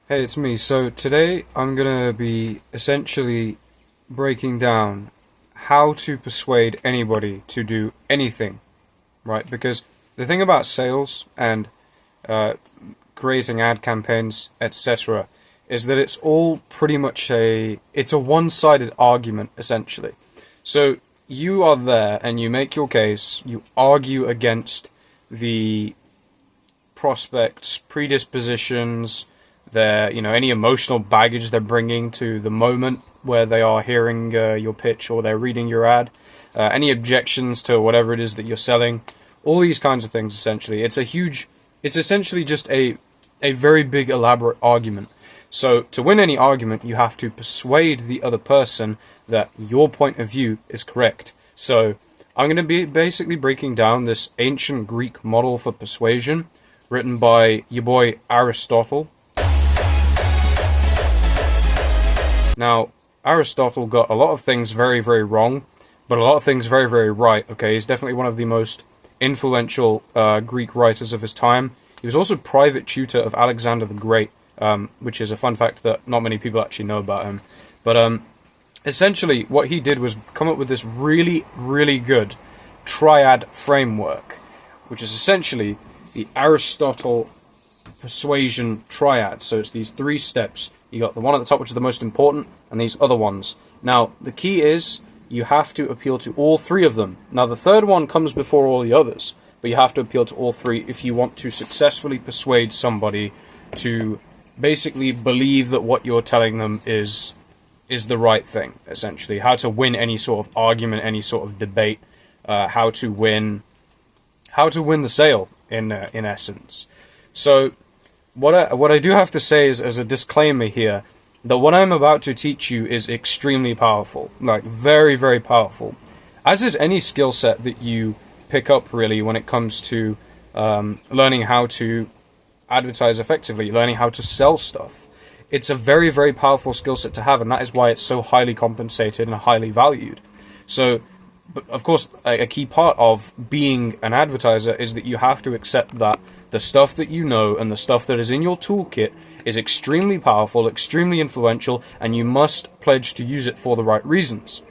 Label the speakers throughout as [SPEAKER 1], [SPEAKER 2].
[SPEAKER 1] Hey, it's me. So today I'm gonna be essentially breaking down how to persuade anybody to do anything, right? Because the thing about sales and uh, creating ad campaigns, etc., is that it's all pretty much it's a one-sided argument essentially. So you are there and you make your case, you argue against the prospects' predispositions, any emotional baggage they're bringing to the moment where they are hearing your pitch or they're reading your ad, any objections to whatever it is that you're selling, all these kinds of things. Essentially, it's essentially just a very big elaborate argument. So to win any argument, you have to persuade the other person that your point of view is correct. So I'm going to be basically breaking down this ancient Greek model for persuasion, written by your boy Aristotle. Now, Aristotle got a lot of things very, very wrong, but a lot of things very, very right. Okay, he's definitely one of the most influential Greek writers of his time. He was also private tutor of Alexander the Great, which is a fun fact that not many people actually know about him. But essentially, what he did was come up with this really, really good triad framework, which is essentially the Aristotle persuasion triad. So it's these three steps. You got the one at the top, which is the most important, and these other ones. Now, the key is you have to appeal to all three of them. Now, the third one comes before all the others, but you have to appeal to all three if you want to successfully persuade somebody to basically believe that what you're telling them is the right thing, essentially. How to win any sort of argument, any sort of debate, how to win the sale, in essence. So what I do have to say is, as a disclaimer here, that what I'm about to teach you is extremely powerful, like very, very powerful. As is any skill set that you pick up, really, when it comes to learning how to advertise effectively, learning how to sell stuff. It's a very, very powerful skill set to have, and that is why it's so highly compensated and highly valued. So, but of course, a key part of being an advertiser is that you have to accept that the stuff that you know and the stuff that is in your toolkit is extremely powerful, extremely influential, and you must pledge to use it for the right reasons.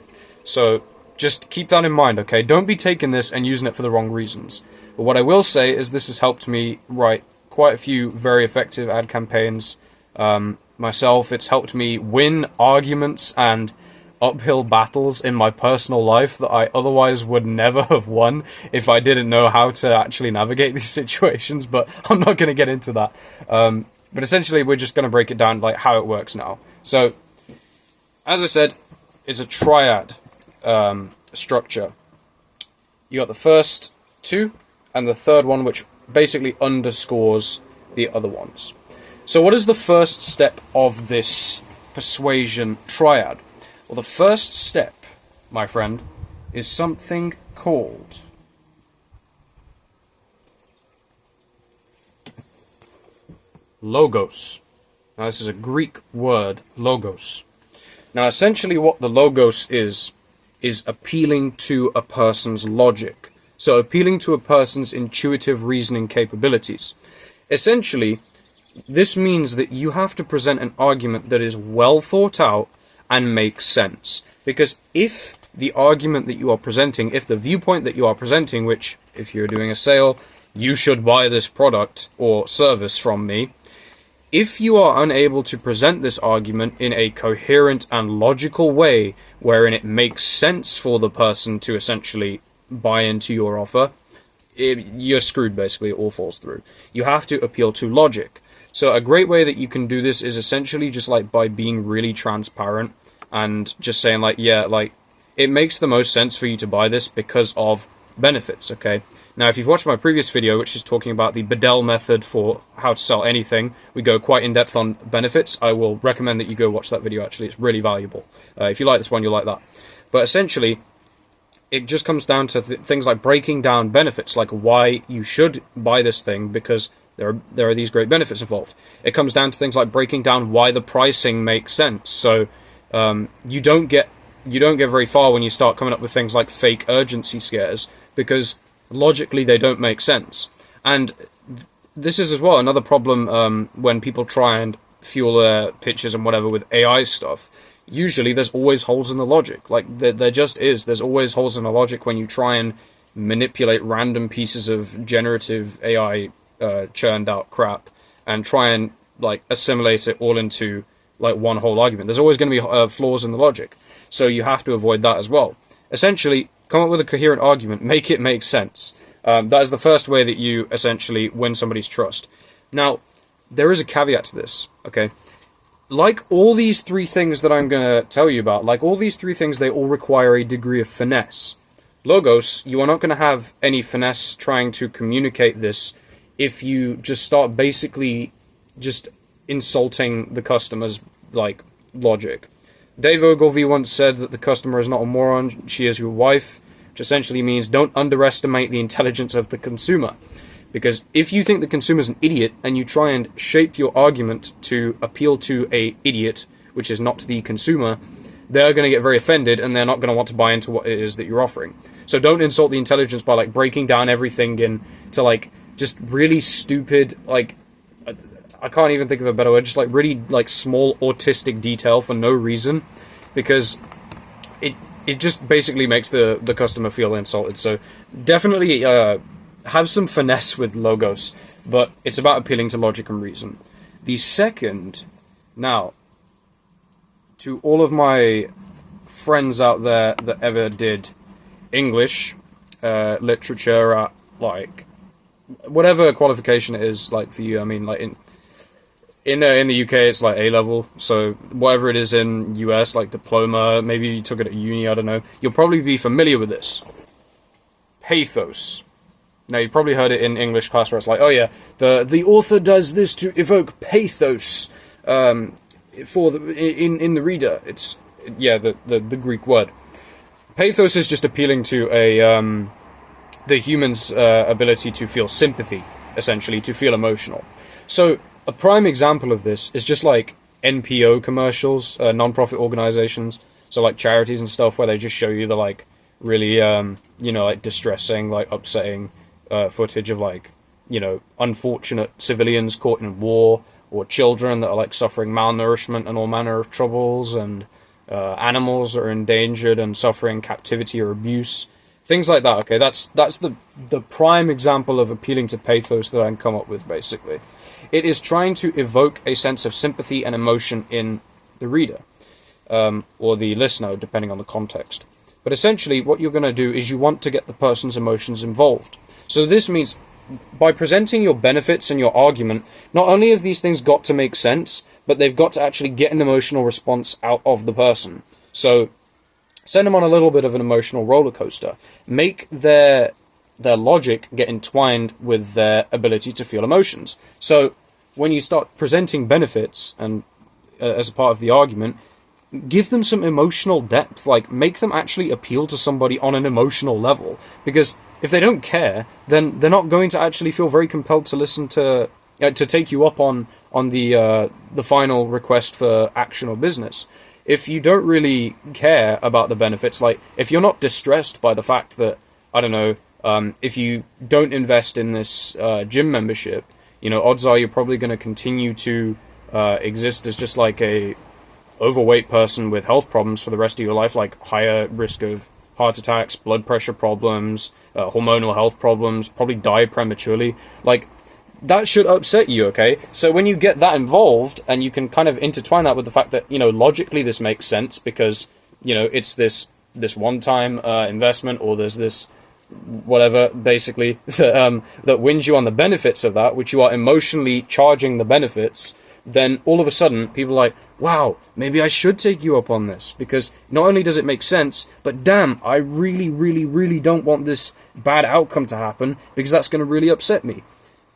[SPEAKER 1] So just keep that in mind, okay? Don't be taking this and using it for the wrong reasons. But what I will say is this has helped me write quite a few very effective ad campaigns myself. It's helped me win arguments and uphill battles in my personal life that I otherwise would never have won if I didn't know how to actually navigate these situations, but I'm not going to get into that. But essentially, we're just going to break it down, like how it works now. So, as I said, it's a triad structure. You got the first two, and the third one, which basically underscores the other ones. So what is the first step of this persuasion triad? Well, the first step, my friend, is something called logos. Now, this is a Greek word, logos. Now, essentially what the logos is appealing to a person's logic. So, appealing to a person's intuitive reasoning capabilities. Essentially, this means that you have to present an argument that is well thought out and makes sense. Because if the argument that you are presenting, if the viewpoint that you are presenting, which, if you're doing a sale, you should buy this product or service from me, if you are unable to present this argument in a coherent and logical way, wherein it makes sense for the person to essentially buy into your offer, you're screwed, basically. It all falls through. You have to appeal to logic. So a great way that you can do this is essentially just like by being really transparent and just saying like, yeah, like it makes the most sense for you to buy this because of benefits, okay? Now, if you've watched my previous video, which is talking about the Bedell method for how to sell anything, we go quite in depth on benefits. I will recommend that you go watch that video, actually. It's really valuable. If you like this one, you'll like that. But essentially, it just comes down to things like breaking down benefits, like why you should buy this thing because there are these great benefits involved. It comes down to things like breaking down why the pricing makes sense. So you don't get very far when you start coming up with things like fake urgency scares because logically they don't make sense. And this is as well another problem when people try and fuel their pitches and whatever with AI stuff, usually there's always holes in the logic. Like, there just is. There's always holes in the logic when you try and manipulate random pieces of generative AI churned out crap and try and, like, assimilate it all into, like, one whole argument. There's always going to be flaws in the logic. So you have to avoid that as well. Essentially, come up with a coherent argument. Make it make sense. That is the first way that you essentially win somebody's trust. Now, there is a caveat to this, okay? Like all these three things that I'm going to tell you about, like all these three things, they all require a degree of finesse. Logos, you are not going to have any finesse trying to communicate this if you just start basically just insulting the customer's, like, logic. Dave Ogilvy once said that the customer is not a moron, she is your wife, which essentially means don't underestimate the intelligence of the consumer. Because if you think the consumer's an idiot and you try and shape your argument to appeal to a idiot, which is not the consumer, they're going to get very offended and they're not going to want to buy into what it is that you're offering. So don't insult the intelligence by, like, breaking down everything into, like, just really stupid, like, I can't even think of a better word, just, like, really, like, small autistic detail for no reason, because it just basically makes the customer feel insulted. So definitely have some finesse with logos, but it's about appealing to logic and reason. The second, now, to all of my friends out there that ever did English literature at, like, whatever qualification it is, like, for you, I mean, like, in the UK it's like A-level, so whatever it is in US, like diploma, maybe you took it at uni, I don't know, you'll probably be familiar with this. Pathos. Now, you probably heard it in English class where it's like, oh yeah, the author does this to evoke pathos for in the reader. It's, yeah, the Greek word. Pathos is just appealing to the human's ability to feel sympathy, essentially, to feel emotional. So a prime example of this is just like NPO commercials, non-profit organizations, so like charities and stuff, where they just show you the, like, really, you know, like, distressing, like, upsetting footage of, like, you know, unfortunate civilians caught in war, or children that are, like, suffering malnourishment and all manner of troubles, and animals that are endangered and suffering captivity or abuse, things like that. Okay, that's the prime example of appealing to pathos that I can come up with, basically. It is trying to evoke a sense of sympathy and emotion in the reader, or the listener, depending on the context. But essentially, what you're going to do is you want to get the person's emotions involved. So this means, by presenting your benefits and your argument, not only have these things got to make sense, but they've got to actually get an emotional response out of the person. So send them on a little bit of an emotional roller coaster. Make their logic get entwined with their ability to feel emotions. So when you start presenting benefits and as a part of the argument, give them some emotional depth. Like, make them actually appeal to somebody on an emotional level. Because if they don't care, then they're not going to actually feel very compelled to listen to take you up on the final request for action or business. If you don't really care about the benefits, like, if you're not distressed by the fact that, I don't know, if you don't invest in this gym membership, you know, odds are you're probably going to continue to exist as just like a overweight person with health problems for the rest of your life, like higher risk of heart attacks, blood pressure problems, hormonal health problems, probably die prematurely. Like, that should upset you, okay? So when you get that involved, and you can kind of intertwine that with the fact that, you know, logically this makes sense because, you know, it's this one-time investment, or there's this whatever, basically, that wins you on the benefits of that, which you are emotionally charging the benefits, then all of a sudden people are like, wow, maybe I should take you up on this, because not only does it make sense, but damn, I really, really, really don't want this bad outcome to happen, because that's going to really upset me.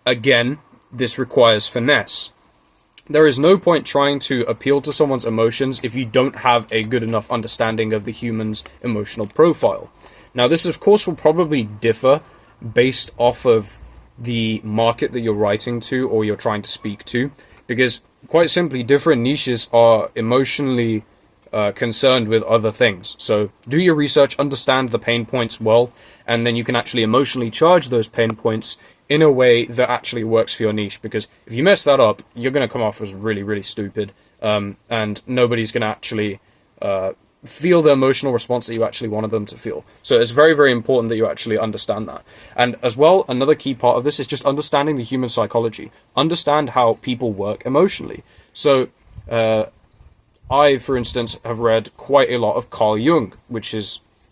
[SPEAKER 1] Again, this requires finesse. There is no point trying to appeal to someone's emotions if you don't have a good enough understanding of the human's emotional profile. Now, this, of course, will probably differ based off of the market that you're writing to or you're trying to speak to, because, quite simply, different niches are emotionally concerned with other things. So do your research, understand the pain points well, and then you can actually emotionally charge those pain points in a way that actually works for your niche. Because if you mess that up, you're going to come off as really, really stupid, and nobody's going to actually feel the emotional response that you actually wanted them to feel. So it's very, very important that you actually understand that. And as well, another key part of this is just understanding the human psychology. Understand how people work emotionally. So I, for instance, have read quite a lot of Carl Jung,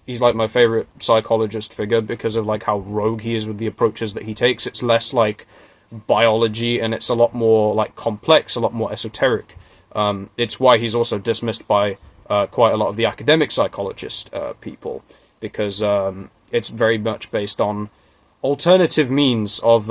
[SPEAKER 1] he's like my favorite psychologist figure because of like how rogue he is with the approaches that he takes. It's less like biology, and it's a lot more like complex, a lot more esoteric. It's why he's also dismissed by quite a lot of the academic psychologist people, because it's very much based on alternative means of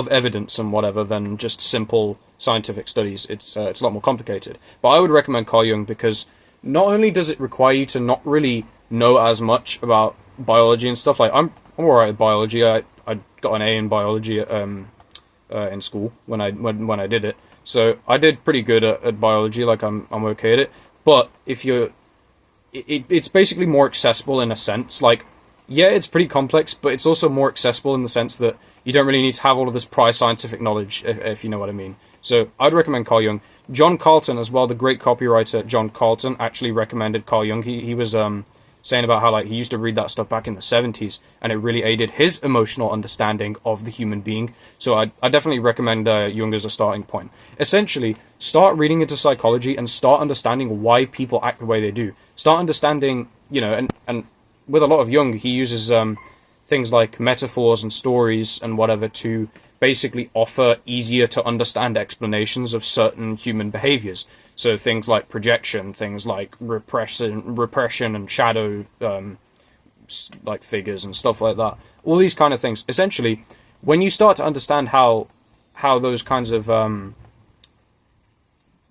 [SPEAKER 1] evidence and whatever than just simple scientific studies. It's a lot more complicated. But I would recommend Carl Jung because not only does it require you to not really know as much about biology and stuff. Like I'm alright at biology. I got an A in biology in school when I did it. So I did pretty good at biology. Like I'm okay at it. But if it's basically more accessible in a sense. Like, yeah, it's pretty complex, but it's also more accessible in the sense that you don't really need to have all of this prior scientific knowledge, if you know what I mean. So I'd recommend Carl Jung. John Carlton as well, the great copywriter John Carlton, actually recommended Carl Jung. He was saying about how like he used to read that stuff back in the 70s, and it really aided his emotional understanding of the human being. So I definitely recommend Jung as a starting point. Essentially, start reading into psychology and start understanding why people act the way they do. Start understanding, and with a lot of Jung, he uses things like metaphors and stories and whatever to basically offer easier to understand explanations of certain human behaviors. So things like projection, things like repression and shadow, like figures and stuff like that. All these kind of things. Essentially, when you start to understand how those kinds of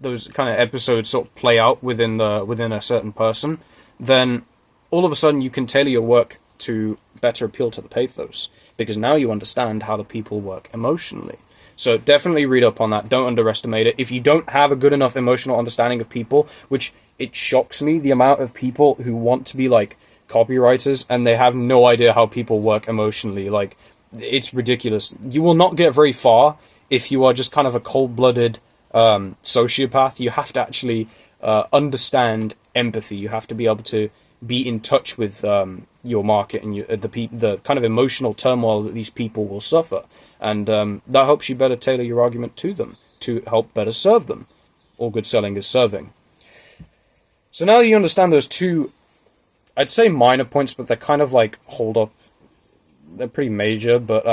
[SPEAKER 1] episodes sort of play out within a certain person, then all of a sudden you can tailor your work to better appeal to the pathos, because now you understand how the people work emotionally. So definitely read up on that. Don't underestimate it. If you don't have a good enough emotional understanding of people, which it shocks me, the amount of people who want to be like copywriters and they have no idea how people work emotionally. Like, it's ridiculous. You will not get very far if you are just kind of a cold-blooded sociopath. You have to actually understand empathy. You have to be able to be in touch with your market and the kind of emotional turmoil that these people will suffer. And that helps you better tailor your argument to them, to help better serve them. All good selling is serving. So now that you understand those two, I'd say minor points, but they're kind of like hold up. They're pretty major, but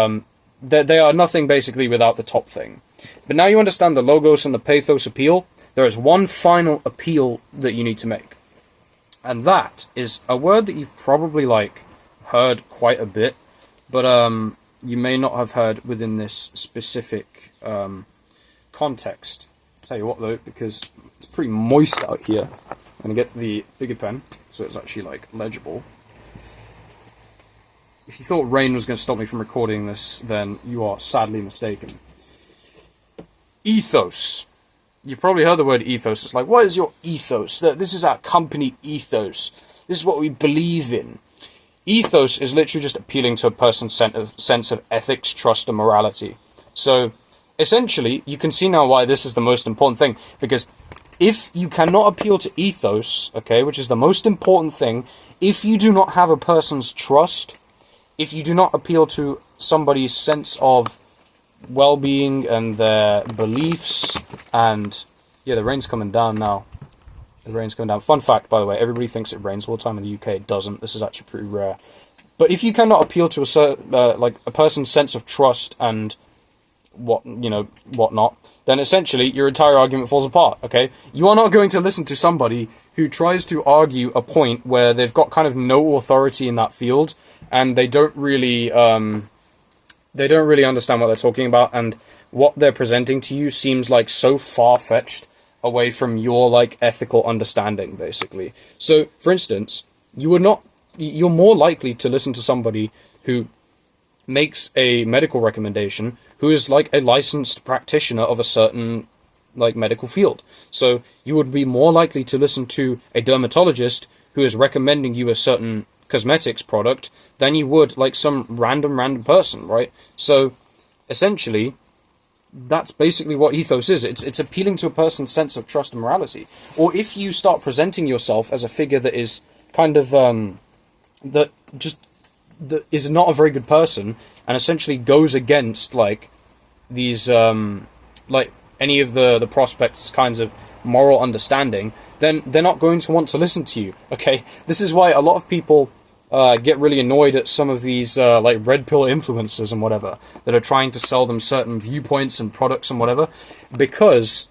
[SPEAKER 1] they are nothing basically without the top thing. But now you understand the logos and the pathos appeal. There is one final appeal that you need to make. And that is a word that you've probably like heard quite a bit, but you may not have heard within this specific context. I'll tell you what though, because it's pretty moist out here. I'm going to get the bigger pen so it's actually like legible. If you thought rain was going to stop me from recording this, then you are sadly mistaken. Ethos. You've probably heard the word ethos. It's like, what is your ethos? This is our company ethos. This is what we believe in. Ethos is literally just appealing to a person's sense of ethics, trust, and morality. So, essentially, you can see now why this is the most important thing. Because if you cannot appeal to ethos, okay, which is the most important thing, if you do not have a person's trust, if you do not appeal to somebody's sense of well-being and their beliefs, and yeah, the rain's coming down now. The rain's coming down. Fun fact, by the way, everybody thinks it rains all the time in the UK. It doesn't. This is actually pretty rare. But if you cannot appeal to a certain, like a person's sense of trust and whatnot, then essentially your entire argument falls apart. Okay, you are not going to listen to somebody who tries to argue a point where they've got kind of no authority in that field, and they don't really understand what they're talking about, and what they're presenting to you seems like so far-fetched away from your like ethical understanding, basically. So, for instance, you're more likely to listen to somebody who makes a medical recommendation who is like a licensed practitioner of a certain like medical field. So you would be more likely to listen to a dermatologist who is recommending you a certain cosmetics product than you would like some random person, right? So essentially, that's basically what ethos is. It's appealing to a person's sense of trust and morality. Or if you start presenting yourself as a figure that is kind of that is not a very good person and essentially goes against like these like any of the prospects' kinds of moral understanding, then they're not going to want to listen to you. Okay, this is why a lot of people get really annoyed at some of these like red pill influencers and whatever that are trying to sell them certain viewpoints and products and whatever, because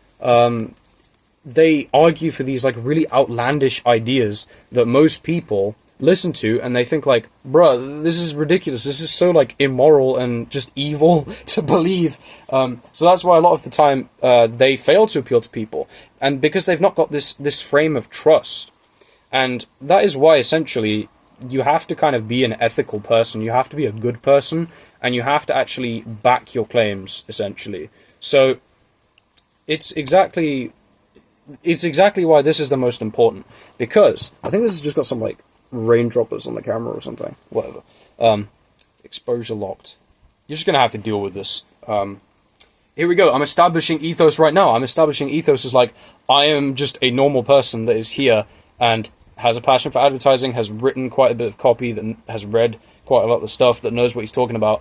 [SPEAKER 1] they argue for these like really outlandish ideas that most people listen to, and they think like, bruh, this is ridiculous, this is so like immoral and just evil to believe. So that's why a lot of the time they fail to appeal to people, and because they've not got this frame of trust. And that is why essentially you have to kind of be an ethical person, you have to be a good person, and you have to actually back your claims, essentially. So it's exactly why this is the most important, because I think this has just got some like raindroppers on the camera or something, whatever. Exposure locked. You're just gonna have to deal with this. Here we go. I'm establishing ethos right now. I'm establishing ethos as like, I am just a normal person that is here and has a passion for advertising, has written quite a bit of copy, that has read quite a lot of the stuff, that knows what he's talking about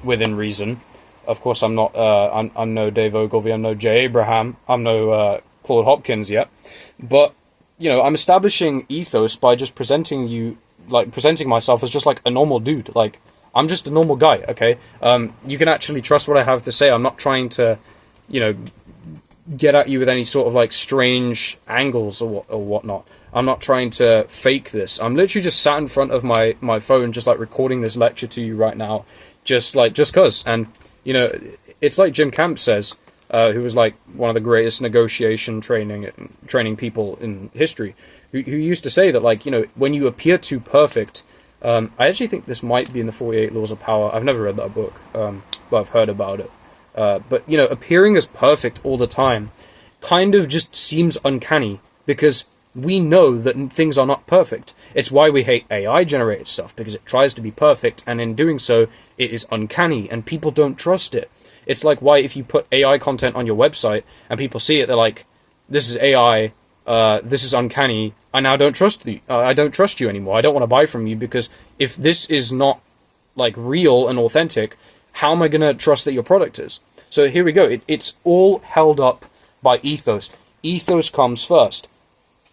[SPEAKER 1] within reason. Of course, I'm not. I'm no Dave Ogilvy. I'm no Jay Abraham. I'm no Claude Hopkins yet. But you know, I'm establishing ethos by just presenting myself as just like a normal dude. Like, I'm just a normal guy. Okay, you can actually trust what I have to say. I'm not trying to, you know, get at you with any sort of like strange angles or whatnot. I'm not trying to fake this. I'm literally just sat in front of my phone, just like recording this lecture to you right now, just cause. And you know, it's like Jim Camp says, who was like one of the greatest negotiation training people in history, who used to say that, like, you know, when you appear too perfect, I actually think this might be in the 48 Laws of Power. I've never read that book, but I've heard about it. But you know, appearing as perfect all the time kind of just seems uncanny, because we know that things are not perfect. It's why we hate AI-generated stuff, because it tries to be perfect, and in doing so, it is uncanny, and people don't trust it. It's like why if you put AI content on your website, and people see it, they're like, this is AI, this is uncanny, I now don't trust you. I don't trust you anymore. I don't want to buy from you, because if this is not, like, real and authentic, how am I going to trust that your product is? So here we go. It's all held up by ethos. Ethos comes first.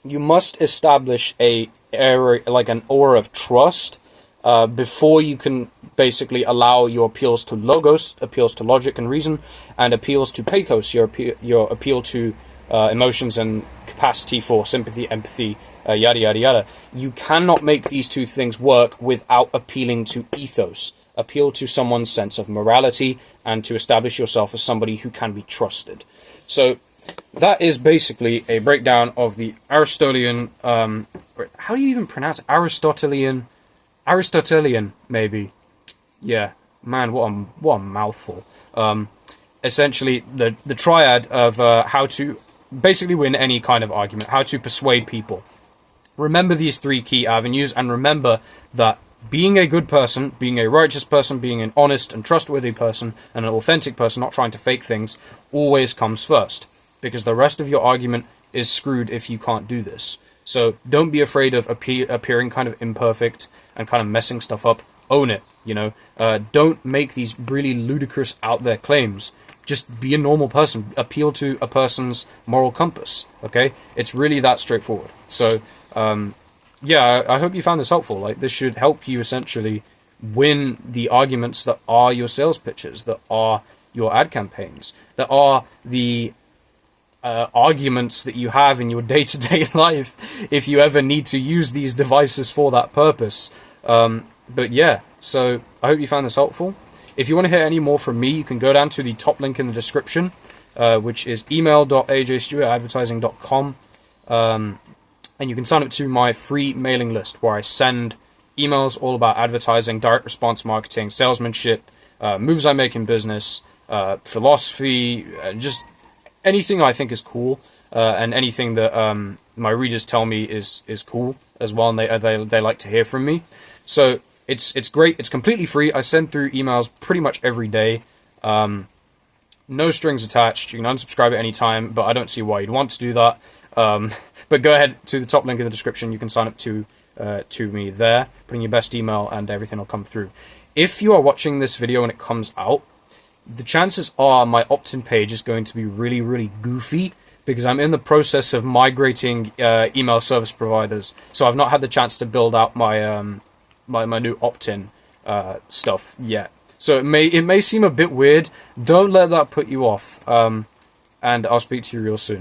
[SPEAKER 1] You must establish an aura of trust before you can basically allow your appeals to logos, appeals to logic and reason, and appeals to pathos, your appeal to emotions and capacity for sympathy, empathy, yada yada yada. You cannot make these two things work without appealing to ethos. Appeal to someone's sense of morality and to establish yourself as somebody who can be trusted. So that is basically a breakdown of the Aristotelian, how do you even pronounce it? Aristotelian, maybe. Yeah, man, what a mouthful. Essentially, the triad of how to basically win any kind of argument, how to persuade people. Remember these three key avenues, and remember that being a good person, being a righteous person, being an honest and trustworthy person, and an authentic person, not trying to fake things, always comes first. Because the rest of your argument is screwed if you can't do this. So don't be afraid of appearing kind of imperfect and kind of messing stuff up. Own it, you know. Don't make these really ludicrous out there claims. Just be a normal person. Appeal to a person's moral compass, okay? It's really that straightforward. So, yeah, I hope you found this helpful. Like, this should help you essentially win the arguments that are your sales pitches, that are your ad campaigns, that are the arguments that you have in your day-to-day life if you ever need to use these devices for that purpose. But yeah, so I hope you found this helpful. If you want to hear any more from me, you can go down to the top link in the description, which is email.ajstewart@advertising.com, and you can sign up to my free mailing list where I send emails all about advertising, direct response marketing, salesmanship, moves I make in business, philosophy, just anything I think is cool, and anything that my readers tell me is cool. as well, and they like to hear from me. So it's great. It's completely free. I send through emails pretty much every day. No strings attached. You can unsubscribe at any time, but I don't see why you'd want to do that. But go ahead to the top link in the description. You can sign up to me there. Put in your best email, and everything will come through. If you are watching this video when it comes out, the chances are my opt-in page is going to be really, really goofy, because I'm in the process of migrating email service providers. So I've not had the chance to build out my my new opt-in stuff yet. So it may seem a bit weird. Don't let that put you off. And I'll speak to you real soon.